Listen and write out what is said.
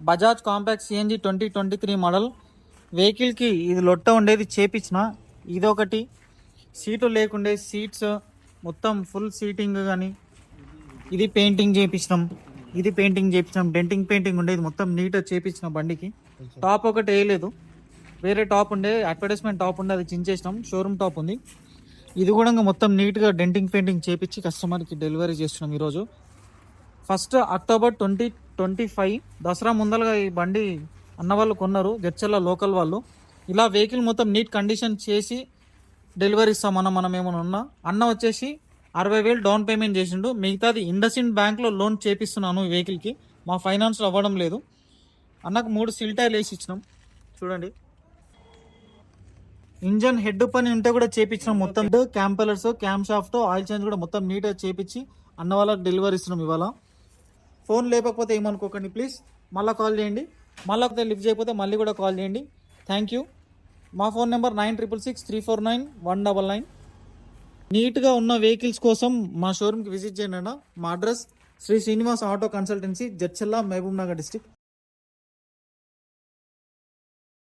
Bajaj compact CNG 2023 model వెహికల్కి ఇది లొట్ట ఉండేది చేపించిన. ఇదొకటి సీటు లేకుండే సీట్స్ మొత్తం ఫుల్ సీటింగ్ కానీ ఇది పెయింటింగ్ చేయించినాం. డెంటింగ్ పెయింటింగ్ ఉండేది మొత్తం నీట్గా చేయించిన. బండికి టాప్ ఒకటి వేయలేదు, వేరే టాప్ ఉండే అడ్వర్టైజ్మెంట్ టాప్ ఉండే అది చించేసినాం. షోరూమ్ టాప్ ఉంది. ఇది కూడా మొత్తం నీట్గా డెంటింగ్ పెయింటింగ్ చేపించి కస్టమర్కి డెలివరీ చేస్తున్నాం. ఈరోజు 1 అక్టోబర్ 2025 దసరా ముందరగా ఈ బండి అన్న వాళ్ళు కొన్నారు, జడ్చర్ల లోకల్ వాళ్ళు. ఇలా వెహికల్ మొత్తం నీట్ కండిషన్ చేసి డెలివరీ ఇస్తామన్న. మనం ఏమైనా ఉన్నా అన్న వచ్చేసి 60,000 డౌన్ పేమెంట్ చేసిండు. మిగతాది ఇండస్ఇండ్ బ్యాంక్లో లోన్ చేపిస్తున్నాను ఈ వెహికల్కి. మా ఫైనాన్స్లో అవ్వడం లేదు. అన్నకు 3 సిల్ టైర్లు వేసి ఇచ్చినాం. చూడండి, ఇంజన్ హెడ్ పని ఉంటే కూడా చేపించినాం. మొత్తం క్యాంపలర్స్, క్యామ్ షాఫ్ట్, ఆయిల్ చేంజ్ కూడా మొత్తం నీట్గా చేపించి అన్న వాళ్ళకి డెలివరీ ఇస్తున్నాం ఇవాళ. ఫోన్ లేకపోతే ఏమనుకోకండి ప్లీజ్, మళ్ళీ కాల్ చేయండి. మళ్ళీ లిఫ్ట్ చేయకపోతే మళ్ళీ కూడా కాల్ చేయండి. Thank you. మా ఫోన్ నెంబర్ 9666349199. నీట్గా ఉన్న వెహికల్స్ కోసం మా షోరూమ్కి విజిట్ చేయండి అన్న. మా address Shri Srinivas auto consultancy, Jadcherla, Mahabub Nagar district.